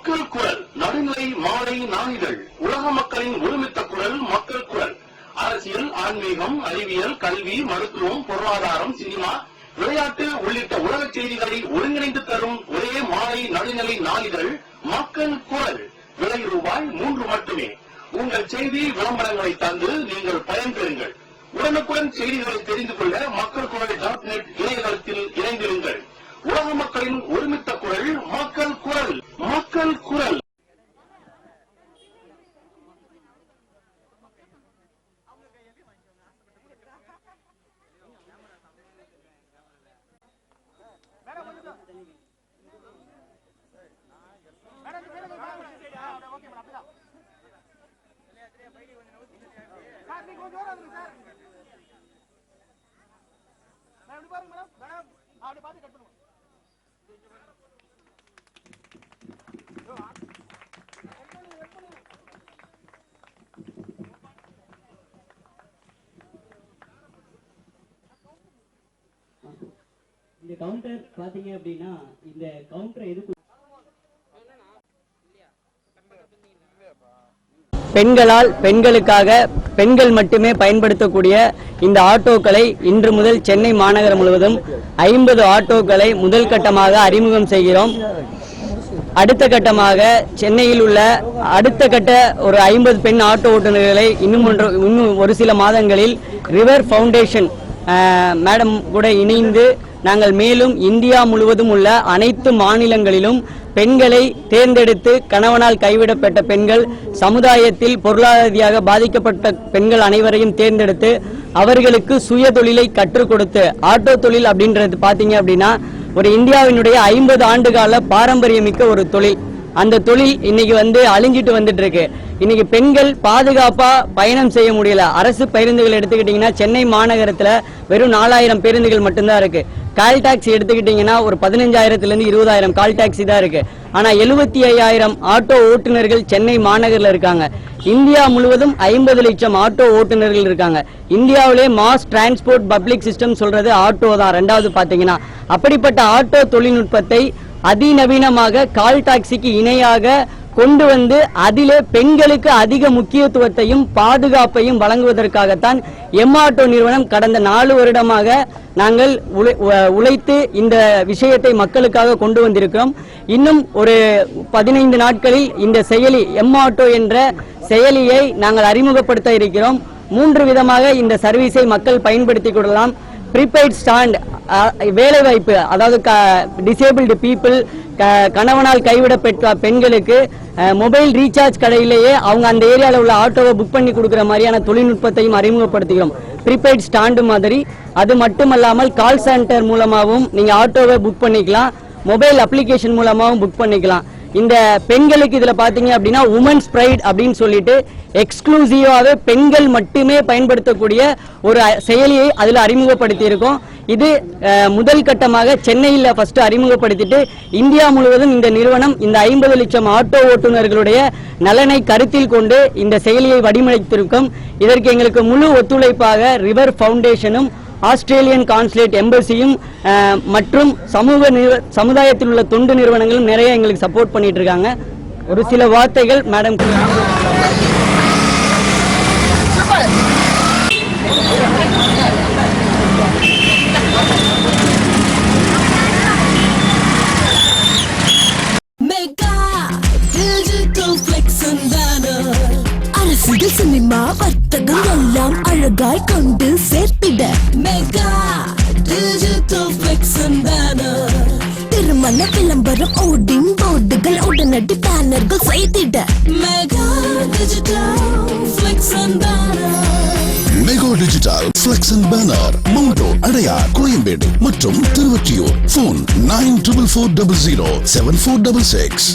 மக்கள் குரல் நடுநிலை மாலை நாளிதழ் உலக மக்களின் ஒருமித்த குரல் மக்கள் குரல். அரசியல், ஆன்மீகம், அறிவியல், கல்வி, மருத்துவம், பொருளாதாரம், சினிமா, விளையாட்டு உள்ளிட்ட உலக செய்திகளை ஒருங்கிணைந்து தரும் ஒரே மாலை நடுநிலை நாளிதழ் மக்கள் குரல். விலை ரூபாய் 3 மட்டுமே. உங்கள் செய்தி விளம்பரங்களை தந்து நீங்கள் பயன்பெறுங்கள். உடனுக்குடன் செய்திகளை தெரிந்து கொள்ள மக்கள் குரல்.net இணையதளத்தில் இணைந்திருங்கள். உலக மக்களின் ஒருமித்த குரல் மக்கள் குரல். மக்கள் குரல். இந்த கவுண்டர் பாத்தீங்க அப்படின்னா இந்த கவுண்டர் எதுக்கு பெண்களால் பெண்களுக்காக பெண்கள் மட்டுமே பயன்படுத்தக்கூடிய இந்த ஆட்டோக்களை இன்று முதல் சென்னை மாநகரம் முழுவதும் 50 ஆட்டோக்களை முதல் கட்டமாக அறிமுகம் செய்கிறோம். அடுத்த கட்டமாக சென்னையில் உள்ள அடுத்த கட்ட ஒரு 50 பெண் ஆட்டோ ஓட்டுநர்களை இன்னும் ஒரு சில மாதங்களில் ரிவர் ஃபவுண்டேஷன் மேடம் கூட இணைந்து நாங்கள் மேலும் இந்தியா முழுவதும் உள்ள அனைத்து மாநிலங்களிலும் பெண்களை தேர்ந்தெடுத்து கணவனால் கைவிடப்பட்ட பெண்கள், சமுதாயத்தில் பொருளாதார ரீதியாக பாதிக்கப்பட்ட பெண்கள் அனைவரையும் தேர்ந்தெடுத்து அவர்களுக்கு சுய தொழிலை கற்றுக் கொடுத்து, ஆட்டோ தொழில் அப்படின்றது பாத்தீங்க அப்படின்னா ஒரு இந்தியாவினுடைய 50 ஆண்டுகால பாரம்பரியமிக்க ஒரு தொழில். அந்த தொழில் இன்னைக்கு அழிஞ்சிட்டு வந்துட்டு இருக்கு. இன்னைக்கு பெண்கள் பாதுகாப்பா பயணம் செய்ய முடியல. அரசு பேருந்துகள் எடுத்துக்கிட்டீங்கன்னா சென்னை மாநகரத்துல வெறும் 4000 பேருந்துகள் மட்டும்தான் இருக்கு. கால் டாக்ஸி எடுத்துக்கிட்டீங்கன்னா ஒரு 15,000 to 20,000 கால் டாக்ஸி தான் இருக்கு. ஆனா 75,000 ஆட்டோ ஓட்டுநர்கள் சென்னை மாநகரில் இருக்காங்க. இந்தியா முழுவதும் 50 லட்சம் ஆட்டோ ஓட்டுநர்கள் இருக்காங்க. இந்தியாவிலே மாஸ் டிரான்ஸ்போர்ட் பப்ளிக் சிஸ்டம் சொல்றது ஆட்டோ தான். ரெண்டாவது பாத்தீங்கன்னா அப்படிப்பட்ட ஆட்டோ தொழில்நுட்பத்தை அதிநவீனமாக கால் டாக்ஸிக்கு இணையாக கொண்டு அதிலே பெண்களுக்கு அதிக முக்கியத்துவத்தையும் பாதுகாப்பையும் வழங்குவதற்காகத்தான் எம்ஆட்டோ நிறுவனம் கடந்த 4 வருடமாக நாங்கள் உழைத்து இந்த விஷயத்தை மக்களுக்காக கொண்டு வந்திருக்கிறோம். இன்னும் ஒரு 15 நாட்களில் இந்த செயலி எம்ஆட்டோ என்ற செயலியை நாங்கள் அறிமுகப்படுத்த இருக்கிறோம். 3 விதமாக இந்த சர்வீஸை மக்கள் பயன்படுத்திக் கொள்ளலாம். ப்ரீபெய்ட் ஸ்டாண்ட், வேலை வாய்ப்பு, அதாவது டிசேபிள்டு பீப்புள், கணவனால் கைவிடப்பட்ட பெண்களுக்கு மொபைல் ரீசார்ஜ் கடையிலேயே அவங்க அந்த ஏரியாவில் உள்ள ஆட்டோவை புக் பண்ணி கொடுக்குற மாதிரியான தொழில்நுட்பத்தையும் அறிமுகப்படுத்துகிறோம். ப்ரீபெய்ட் ஸ்டாண்டு மாதிரி. அது மட்டுமல்லாமல் கால் சென்டர் மூலமாகவும் நீங்க ஆட்டோவை புக் பண்ணிக்கலாம், மொபைல் அப்ளிகேஷன் மூலமாகவும் புக் பண்ணிக்கலாம். இந்த பெண்களுக்கு இதுல பாத்தீங்க அப்படின்னா உமன்ஸ் பிரைட் அப்படின்னு சொல்லிட்டு எக்ஸ்க்ளூசிவாவே பெண்கள் மட்டுமே பயன்படுத்தக்கூடிய ஒரு செயலியை அதுல அறிமுகப்படுத்தி இருக்கோம். இது முதல் கட்டமாக சென்னையில் ஃபர்ஸ்ட் அறிமுகப்படுத்திட்டு இந்தியா முழுவதும் இந்த நிறுவனம் இந்த 50 லட்சம் ஆட்டோ ஓட்டுநர்களுடைய நலனை கருத்தில் கொண்டு இந்த செயலியை வடிவமைத்திருக்கும். இதற்கு எங்களுக்கு முழு ஒத்துழைப்பாக ரிவர் ஃபவுண்டேஷனும் ஆஸ்திரேலியன் கான்சுலேட் எம்பசியும் மற்றும் சமுதாயத்தில் உள்ள தொண்டு நிறுவனங்களும் நிறைய எங்களுக்கு சப்போர்ட் பண்ணிட்டு இருக்காங்க. ஒரு சில வார்த்தைகள் மேடம். சினிமா வர்த்தகம் எல்லாம் அழகாய் கொண்டு சேர்த்திட mega digital flex and banner. திருமண விளம்பரம், ஓடிங் போர்டுகள், உடனடி பேனர்கள் செய்திட mega digital flex and banner. Mega digital flex and banner மவுண்டோ, அடையார், கோயம்பேடு மற்றும் திருவொற்றியூர். போன் 9440074666.